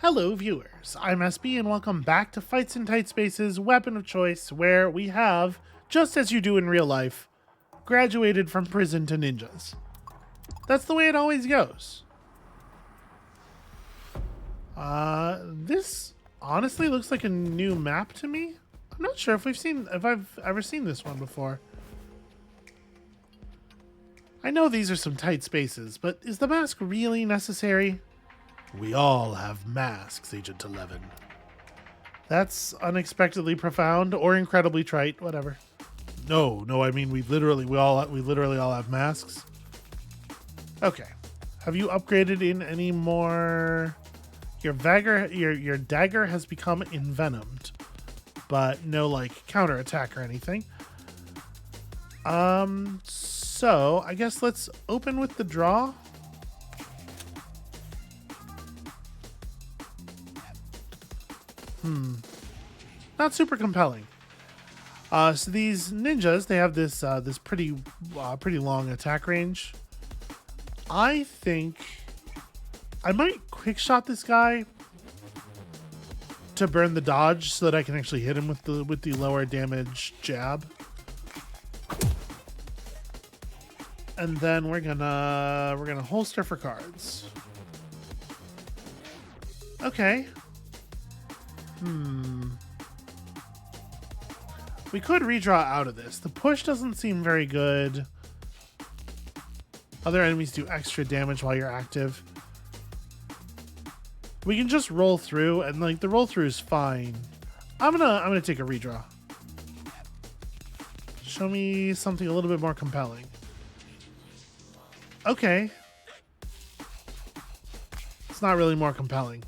Hello viewers, I'm SB and welcome back to Fights in Tight Spaces Weapon of Choice, where we have, just as you do in real life, graduated from prison to ninjas. That's the way it always goes. This honestly looks like a new map to me. I'm not sure if I've ever seen this one before. I know these are some tight spaces, but is the mask really necessary? We all have masks, Agent 11. That's unexpectedly profound or incredibly trite, whatever. No, I mean we literally all have masks. Okay. Have you upgraded in any more? Your dagger has become envenomed, but no like counterattack or anything. So I guess let's open with the draw. Not super compelling. So these ninjas, they have this pretty long attack range. I think I might quick shot this guy to burn the dodge so that I can actually hit him with the lower damage jab. And then we're gonna holster for cards. Okay. We could redraw out of this. The push doesn't seem very good. Other enemies do extra damage while you're active. We can just roll through, and like the roll through is fine. I'm gonna take a redraw. Show me something a little bit more compelling. Okay. It's not really more compelling.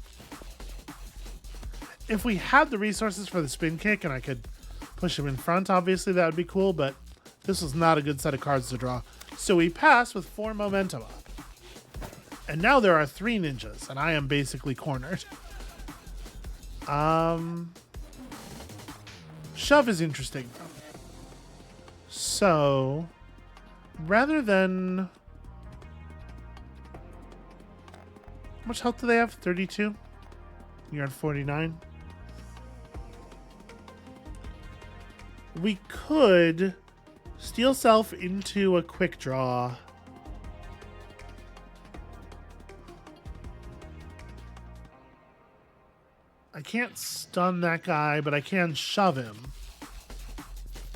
If we had the resources for the spin kick and I could push him in front, obviously that would be cool, but this was not a good set of cards to draw. So we pass with 4 momentum up. And now there are 3 ninjas, and I am basically cornered. Shove is interesting, though. So, rather than... How much health do they have? 32? You're at 49. We could steel self into a quick draw. I can't stun that guy, but I can shove him.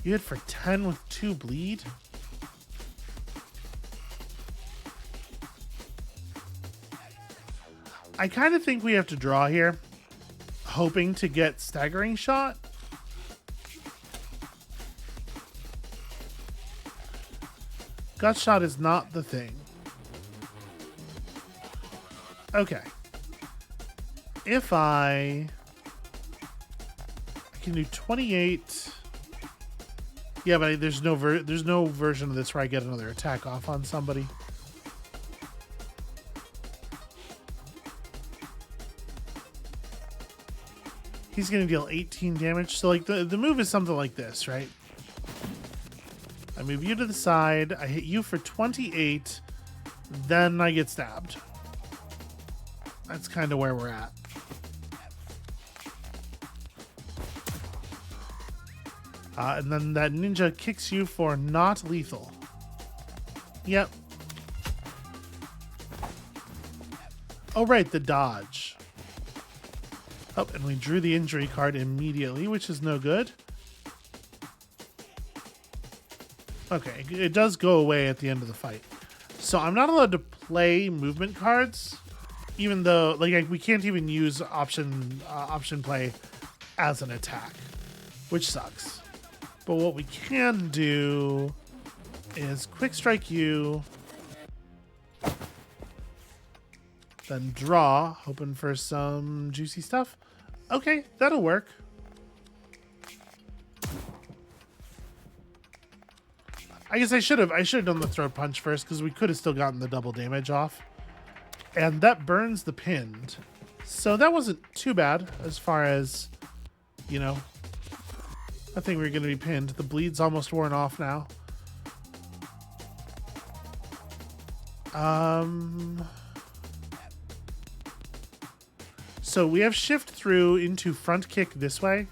You hit for 10 with 2 bleed? I kind of think we have to draw here, hoping to get staggering shot. Gut shot is not the thing. Okay. If I can do 28. Yeah, but there's no version of this where I get another attack off on somebody. He's going to deal 18 damage. So like the move is something like this, right? I move you to the side. I hit you for 28. Then I get stabbed. That's kind of where we're at. And then that ninja kicks you for not lethal. Yep. Oh, right, the dodge. Oh, and we drew the injury card immediately, which is no good. Okay, it does go away at the end of the fight. So I'm not allowed to play movement cards, even though we can't even use option play as an attack, which sucks. But what we can do is quick strike you, then draw, hoping for some juicy stuff. Okay, that'll work. I guess I should have done the throat punch first because we could have still gotten the double damage off. And that burns the pinned. So that wasn't too bad as far as, you know, I think we're going to be pinned. The bleed's almost worn off now. So we have shift through into front kick this way.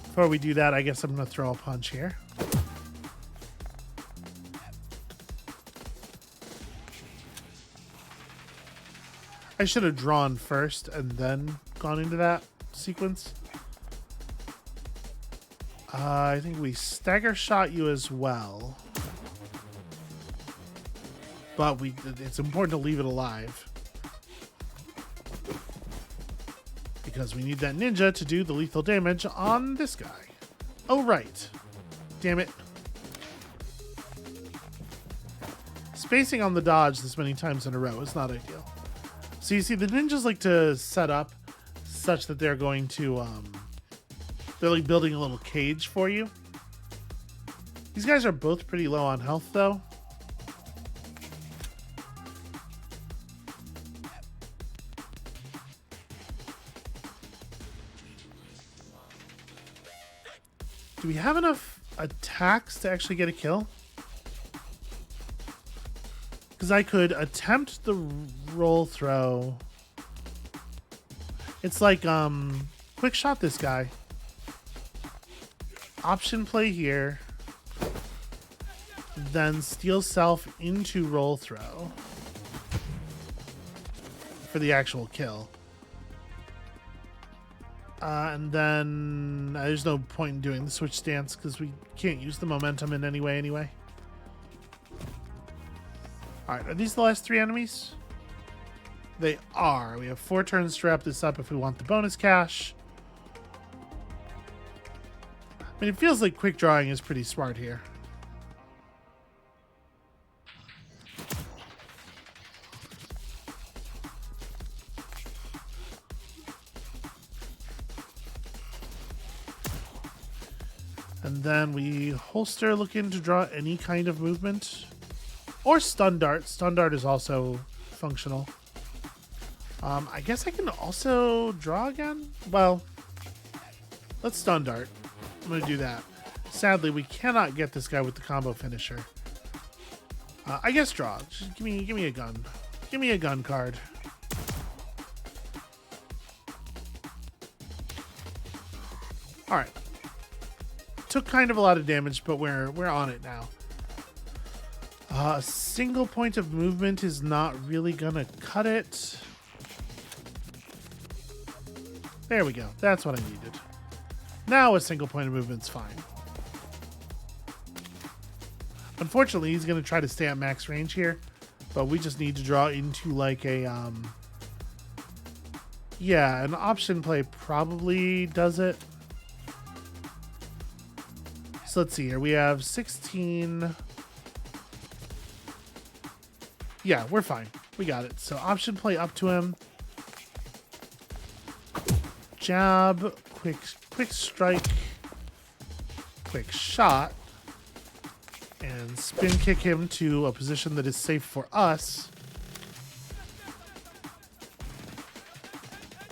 Before we do that, I guess I'm going to throw a punch here. I should have drawn first and then gone into that sequence. I think we stagger shot you as well. But it's important to leave it alive. Because we need that ninja to do the lethal damage on this guy. Oh, right. Damn it. Spacing on the dodge this many times in a row is not ideal. So you see, the ninjas like to set up such that they're going to, they're like building a little cage for you. These guys are both pretty low on health, though. Do we have enough attacks to actually get a kill? Because I could attempt the roll throw. It's like, quick shot this guy. Option play here. Then steal self into roll throw. For the actual kill. And then there's no point in doing the switch stance because we can't use the momentum in any way anyway. Alright, are these the last 3 enemies? They are. We have 4 turns to wrap this up if we want the bonus cash. I mean, it feels like quick drawing is pretty smart here. And then we holster, looking to draw any kind of movement. Or stun dart. Stun dart is also functional. I guess I can also draw again? Well, let's stun dart. I'm going to do that. Sadly, we cannot get this guy with the combo finisher. I guess draw. Just give me a gun. Give me a gun card. Alright. Took kind of a lot of damage, but we're on it now. A single point of movement is not really gonna cut it. There we go. That's what I needed. Now a single point of movement's fine. Unfortunately, he's gonna try to stay at max range here, but we just need to draw into like a yeah, an option play probably does it. So let's see here. We have 16. Yeah, we're fine. We got it. So option play up to him. Jab, quick strike, quick shot, and spin kick him to a position that is safe for us.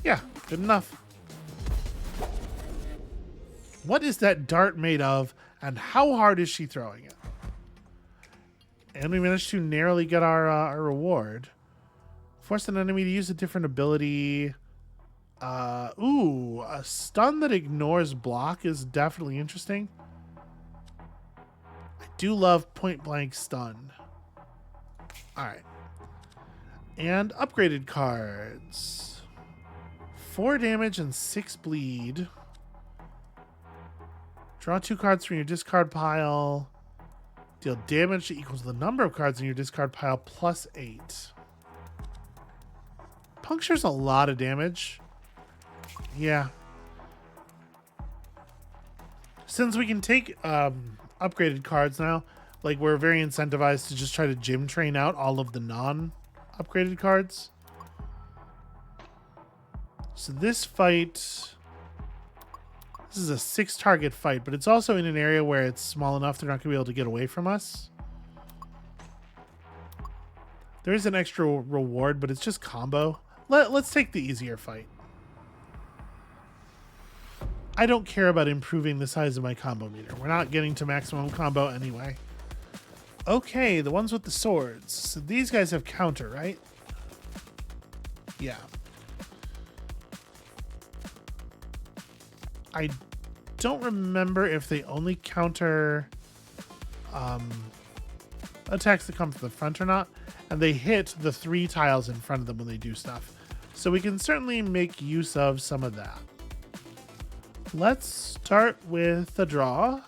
Yeah, good enough. What is that dart made of, and how hard is she throwing it? And we managed to narrowly get our reward. Force an enemy to use a different ability. Ooh, a stun that ignores block is definitely interesting. I do love point blank stun. Alright. And upgraded cards. 4 damage and 6 bleed. Draw 2 cards from your discard pile. Deal damage that equals the number of cards in your discard pile plus 8. Puncture's a lot of damage. Yeah. Since we can take upgraded cards now, like we're very incentivized to just try to gym train out all of the non-upgraded cards. So this fight, this is a 6 target fight, but it's also in an area where it's small enough they're not going to be able to get away from us. There is an extra reward, but it's just combo. Let's take the easier fight. I don't care about improving the size of my combo meter. We're not getting to maximum combo anyway. Okay, the ones with the swords. So these guys have counter, right? Yeah. I don't remember if they only counter attacks that come from the front or not, and they hit the 3 tiles in front of them when they do stuff. So we can certainly make use of some of that. Let's start with the draw.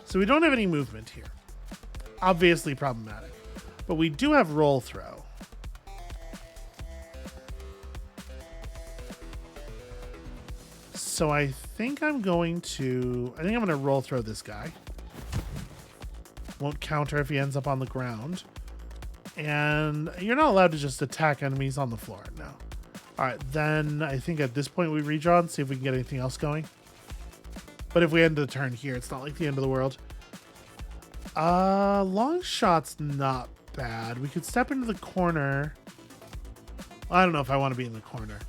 So we don't have any movement here. Obviously problematic. But we do have roll throw. So I think I'm going to roll throw this guy. Won't counter if he ends up on the ground. And you're not allowed to just attack enemies on the floor. No. All right, then I think at this point we redraw and see if we can get anything else going. But if we end the turn here, it's not like the end of the world. Long shot's not bad. We could step into the corner. I don't know if I want to be in the corner.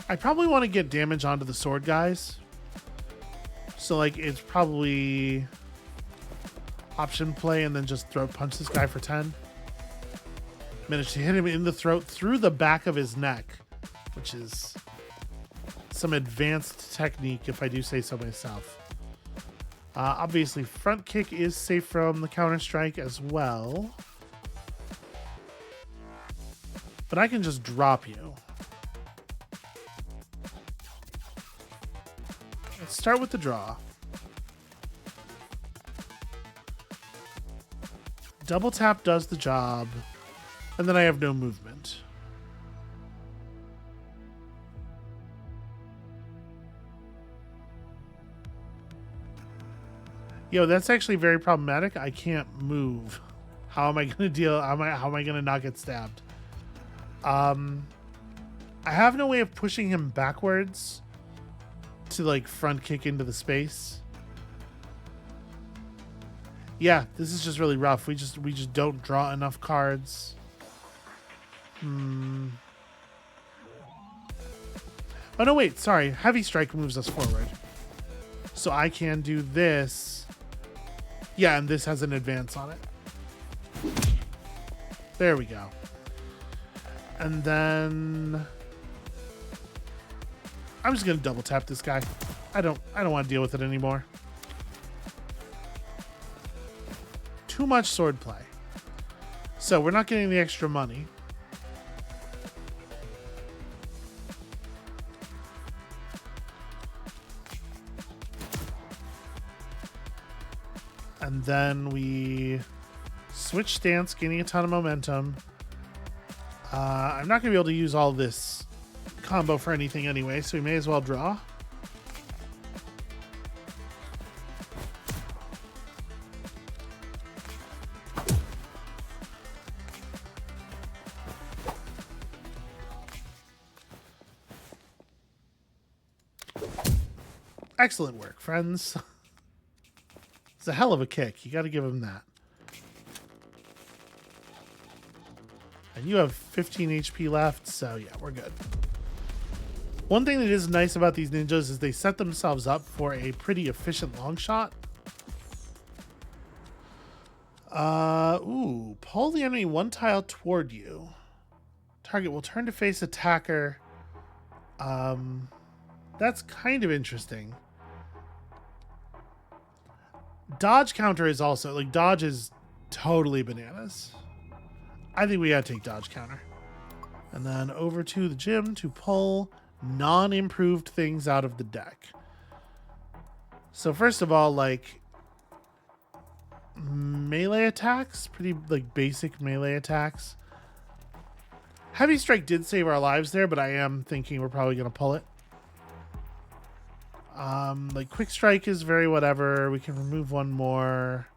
I probably want to get damage onto the sword guys. So like it's probably option play and then just throat punch this guy for 10. Managed to hit him in the throat through the back of his neck, which is some advanced technique if I do say so myself. Obviously front kick is safe from the counter strike as well. But I can just drop you. Let's start with the draw. Double tap does the job. And then I have no movement. Yo, that's actually very problematic. I can't move. How am I going to deal? How am I going to not get stabbed? I have no way of pushing him backwards to like front kick into the space. Yeah, this is just really rough. We just don't draw enough cards. Oh no, wait, sorry. Heavy strike moves us forward. So I can do this. Yeah, and this has an advance on it. There we go. And then I'm just gonna double tap this guy. I don't want to deal with it anymore. Too much sword play. So we're not getting the extra money. And then we switch stance, gaining a ton of momentum. I'm not going to be able to use all this combo for anything anyway, so we may as well draw. Excellent work, friends. It's a hell of a kick. You got to give him that. And you have 15 HP left, so yeah, we're good. One thing that is nice about these ninjas is they set themselves up for a pretty efficient long shot. Ooh, pull the enemy 1 tile toward you. Target will turn to face attacker. That's kind of interesting. Dodge counter is also, like, dodge is totally bananas. I think we gotta take dodge counter. And then over to the gym to pull non-improved things out of the deck. So first of all, like, melee attacks, pretty, like, basic melee attacks. Heavy strike did save our lives there, but I am thinking we're probably gonna pull it. Like quick strike is very whatever. We can remove 1 more.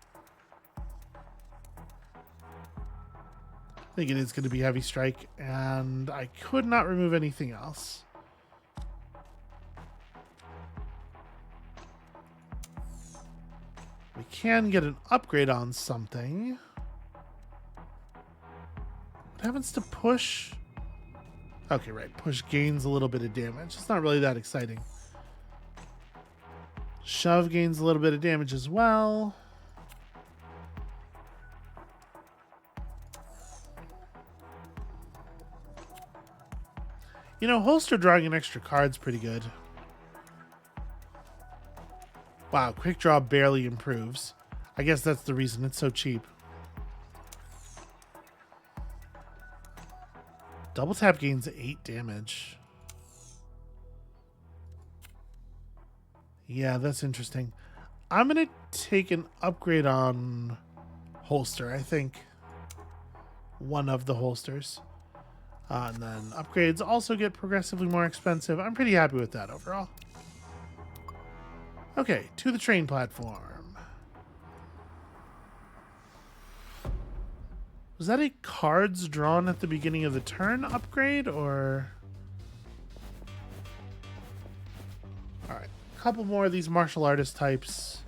I think it is going to be heavy strike, and I could not remove anything else. We can get an upgrade on something. What happens to push? Okay, right. Push gains a little bit of damage. It's not really that exciting. Shove gains a little bit of damage as well. You know, holster drawing an extra card's pretty good. Wow, quick draw barely improves. I guess that's the reason it's so cheap. Double tap gains 8 damage. Yeah, that's interesting. I'm going to take an upgrade on holster, I think. One of the holsters. And then upgrades also get progressively more expensive. I'm pretty happy with that overall. Okay, to the train platform. Was that a cards drawn at the beginning of the turn upgrade, or... Alright, a couple more of these martial artist types.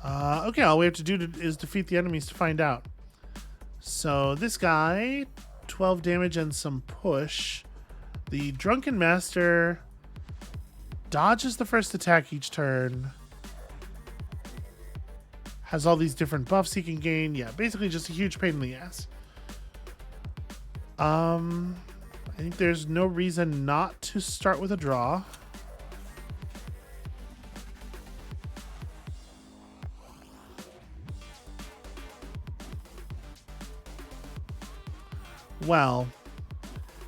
Okay, all we have to do is defeat the enemies to find out. So this guy, 12 damage and some push. The Drunken Master dodges the first attack each turn. Has all these different buffs he can gain. Yeah, basically just a huge pain in the ass. I think there's no reason not to start with a draw. Well,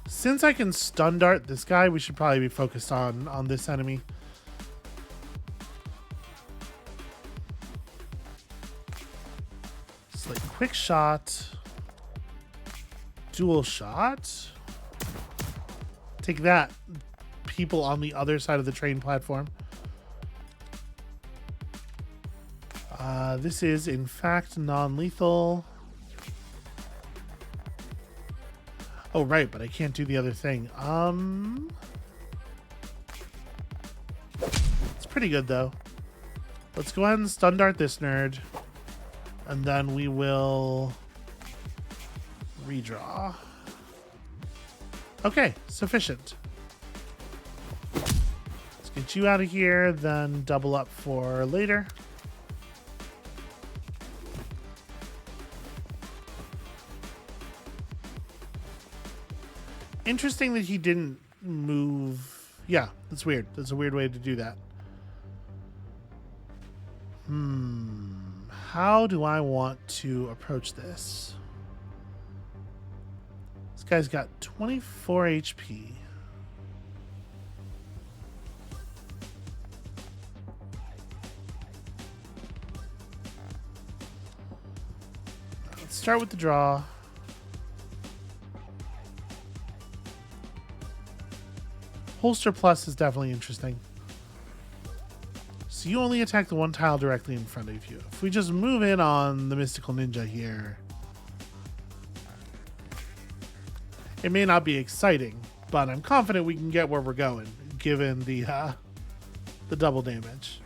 since I can stun dart this guy, we should probably be focused on this enemy. It's like quick shot, dual shot. Take that, people on the other side of the train platform. This is in fact non-lethal. Oh, right, but I can't do the other thing. It's pretty good, though. Let's go ahead and stun dart this nerd. And then we will redraw. Okay, sufficient. Let's get you out of here, then double up for later. Interesting that he didn't move. Yeah, that's weird. That's a weird way to do that. How do I want to approach this? This guy's got 24 HP. Let's start with the draw. Holster Plus is definitely interesting. So you only attack the one tile directly in front of you. If we just move in on the Mystical Ninja here, it may not be exciting, but I'm confident we can get where we're going, given the double damage.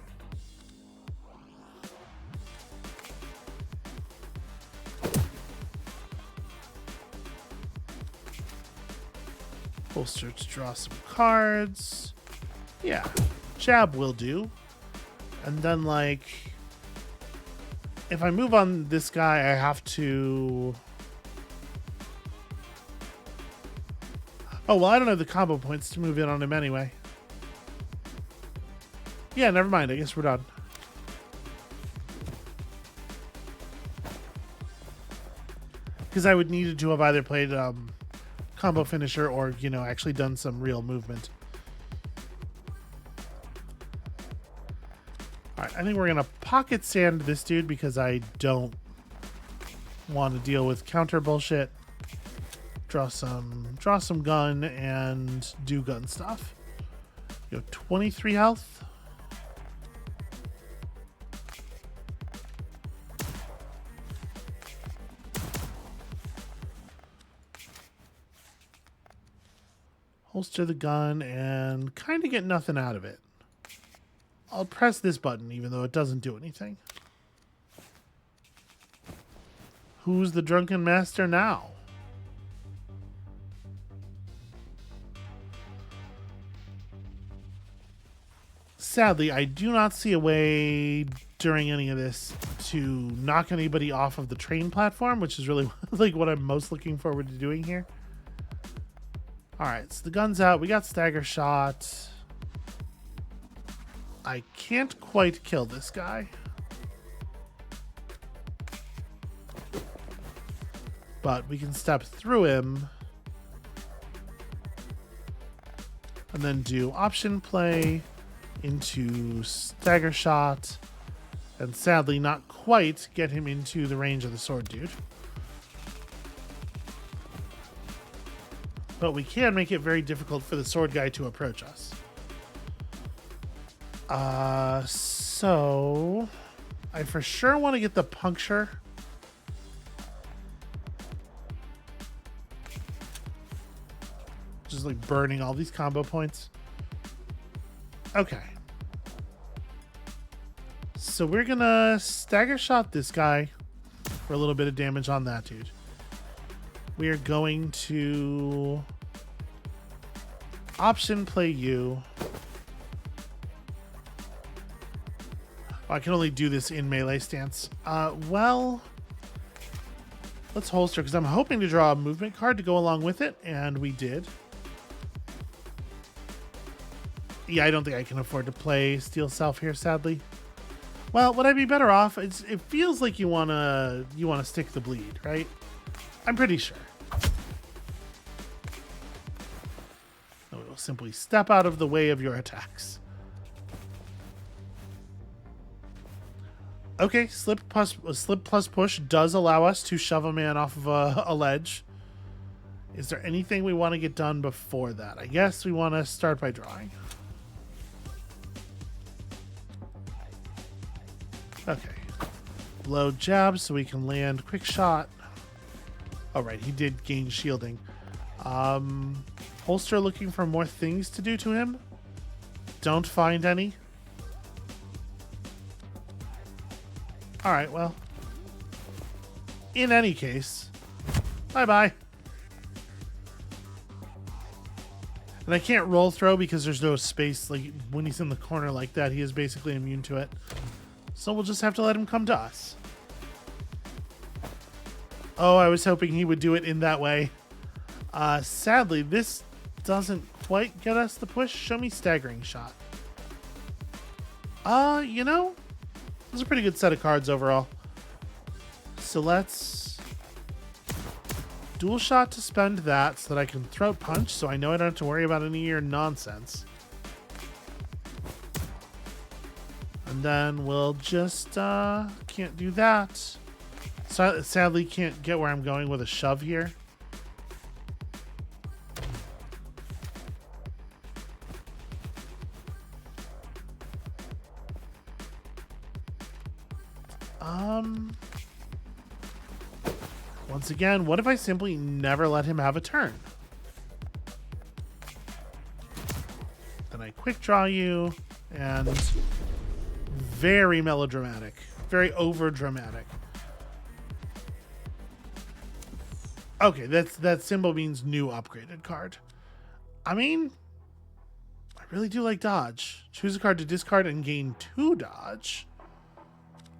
Holster to draw some cards. Yeah, jab will do. And then, like, if I move on this guy, I have to... Oh, well, I don't have the combo points to move in on him anyway. Yeah, never mind. I guess we're done. Because I would needed to have either played combo finisher or, you know, actually done some real movement. Alright, I think we're going to pocket sand this dude because I don't want to deal with counter bullshit. Draw some gun and do gun stuff. You have 23 health. Holster the gun and kind of get nothing out of it. I'll press this button even though it doesn't do anything. Who's the Drunken Master now? Sadly, I do not see a way during any of this to knock anybody off of the train platform, which is really like what I'm most looking forward to doing here. All right, so the gun's out. We got stagger shot. I can't quite kill this guy. But we can step through him and then do option play into stagger shot, and sadly not quite get him into the range of the sword dude. But we can make it very difficult for the sword guy to approach us. So I for sure want to get the puncture. Just like burning all these combo points. Okay. So we're gonna stagger shot this guy for a little bit of damage on that dude. We are going to option play you. Oh, I can only do this in melee stance. Well, let's holster because I'm hoping to draw a movement card to go along with it, and we did. Yeah, I don't think I can afford to play Steel Self here, sadly. Well, would I be better off? It feels like you wanna stick the bleed, right? I'm pretty sure. No, we will simply step out of the way of your attacks. Okay, slip plus push does allow us to shove a man off of a ledge. Is there anything we want to get done before that? I guess we want to start by drawing. Okay. Blow jab so we can land quick shot. Oh, right. He did gain shielding. Holster looking for more things to do to him. Don't find any. All right, well. In any case, bye-bye. And I can't roll throw because there's no space. Like when he's in the corner like that, he is basically immune to it. So we'll just have to let him come to us. Oh, I was hoping he would do it in that way. Sadly, this doesn't quite get us the push. Show me staggering shot. You know, this is a pretty good set of cards overall. So let's dual shot to spend that so that I can throat punch, so I know I don't have to worry about any of your nonsense. And then we'll just, can't do that. So, sadly, can't get where I'm going with a shove here. Once again, what if I simply never let him have a turn? Then I quick draw you, and very melodramatic, very over dramatic. Okay, that symbol means new upgraded card. I mean, I really do like dodge. Choose a card to discard and gain 2 dodge,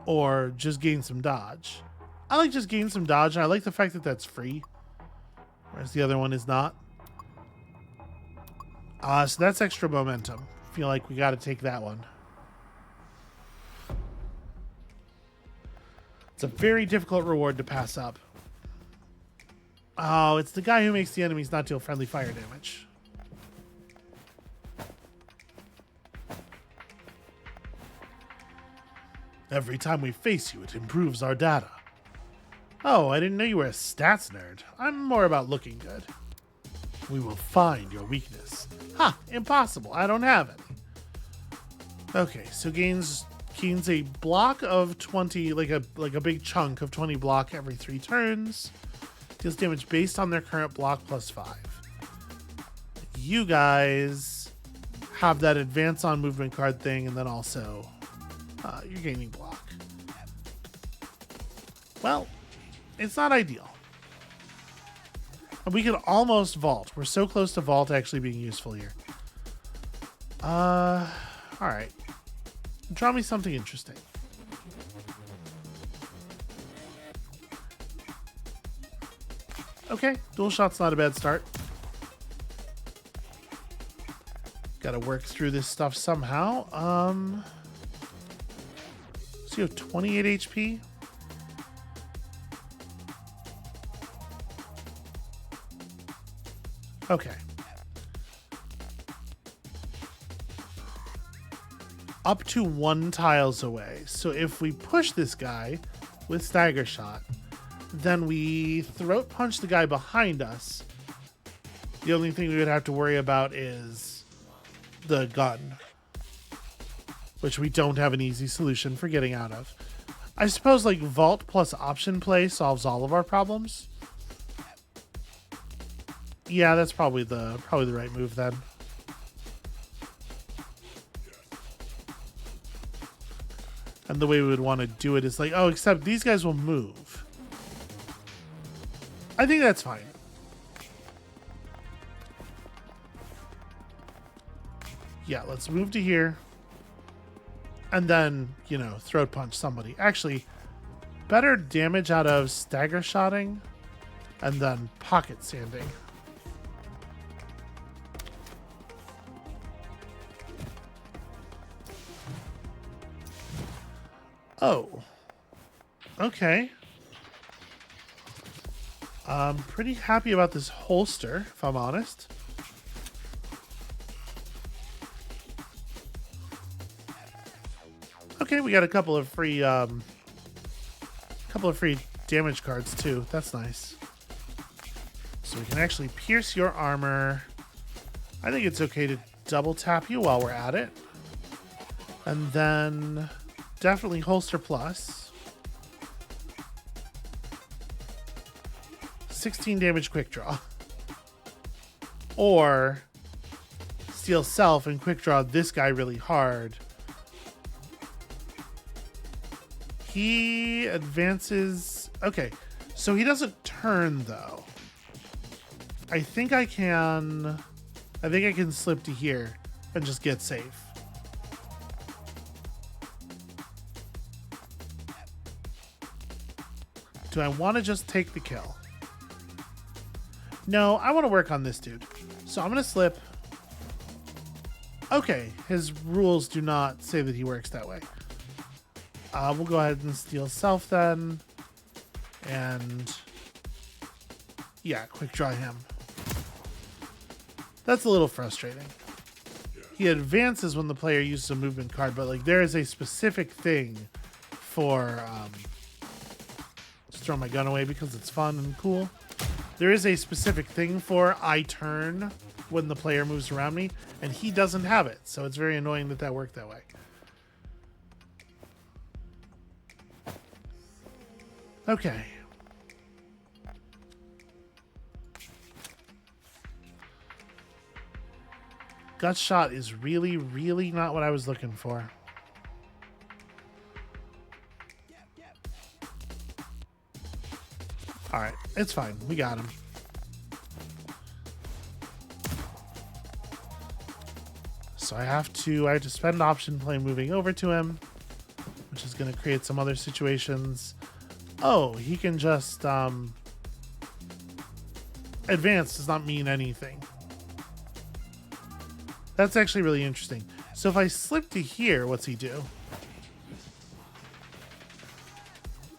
or just gain some dodge. I like just gain some dodge, and I like the fact that that's free, whereas the other one is not. So that's extra momentum. Feel like we got to take that one. It's a very difficult reward to pass up. Oh, it's the guy who makes the enemies not deal friendly fire damage. Every time we face you, it improves our data. Oh, I didn't know you were a stats nerd. I'm more about looking good. We will find your weakness. Ha! Impossible. I don't have it. Okay, so gains a block of 20, like a big chunk of 20 block every 3 turns. Deals damage based on their current block plus 5. You guys have that advance on movement card thing, and then also you're gaining block. Well, it's not ideal. And we can almost vault. We're so close to vault actually being useful here. All right. Draw me something interesting. Okay, dual shot's not a bad start. Gotta work through this stuff somehow. So you have 28 HP. Okay. Up to 1 tiles away. So if we push this guy with stagger shot, then we throat punch the guy behind us. The only thing we would have to worry about is the gun, which we don't have an easy solution for getting out of. I suppose like vault plus option play solves all of our problems. Yeah, that's probably the right move then. And the way we would want to do it is like, oh, except these guys will move. I think that's fine. Yeah, let's move to here. And then, you know, throat punch somebody. Actually, better damage out of stagger shotting and then pocket sanding. Oh. Okay. I'm pretty happy about this holster, if I'm honest. Okay, we got a couple of free damage cards too. That's nice. So we can actually pierce your armor. I think it's okay to double tap you while we're at it. And then definitely holster plus. 16 damage quick draw. Or steal self and quick draw this guy really hard. He advances. Okay, so he doesn't turn though. I think I can slip to here and just get safe. Do I want to just take the kill? No, I want to work on this dude. So I'm going to slip. Okay, his rules do not say that he works that way. We'll go ahead and steal self then. And yeah, quick draw him. That's a little frustrating. He advances when the player uses a movement card, but like there is a specific thing for just throw my gun away because it's fun and cool. There is a specific thing for I turn when the player moves around me, and he doesn't have it, so it's very annoying that that worked that way. Okay. Gut shot is really, really not what I was looking for. All right, it's fine. We got him. So I have to spend option play moving over to him, which is going to create some other situations. Oh, he can just advance does not mean anything. That's actually really interesting. So if I slip to here, what's he do?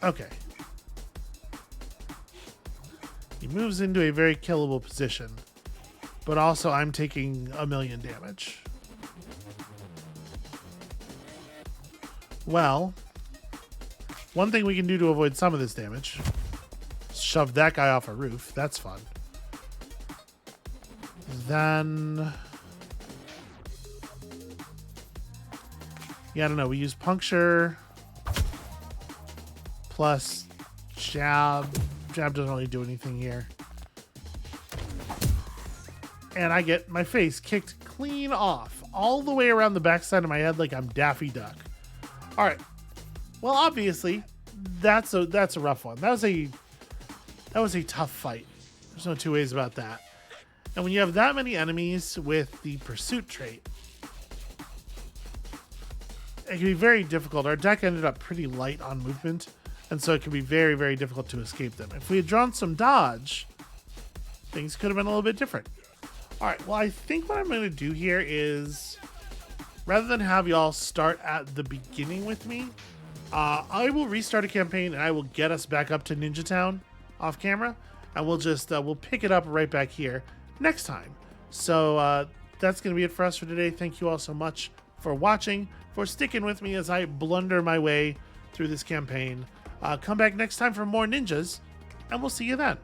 Okay. He moves into a very killable position, but also I'm taking 1,000,000 damage. Well, one thing we can do to avoid some of this damage, shove that guy off a roof. That's fun. Then, yeah, I don't know. We use puncture plus jab. Jab doesn't really do anything here. And I get my face kicked clean off all the way around the backside of my head like I'm Daffy Duck. All right. Well, obviously, that's a rough one. That was a tough fight. There's no two ways about that. And when you have that many enemies with the pursuit trait, it can be very difficult. Our deck ended up pretty light on movement, and so it can be very, very difficult to escape them. If we had drawn some dodge, things could have been a little bit different. All right, well, I think what I'm going to do here is, rather than have y'all start at the beginning with me, I will restart a campaign and I will get us back up to Ninja Town off camera, and we'll just we'll pick it up right back here next time. So that's going to be it for us for today. Thank you all so much for watching, for sticking with me as I blunder my way through this campaign. Come back next time for more ninjas, and we'll see you then.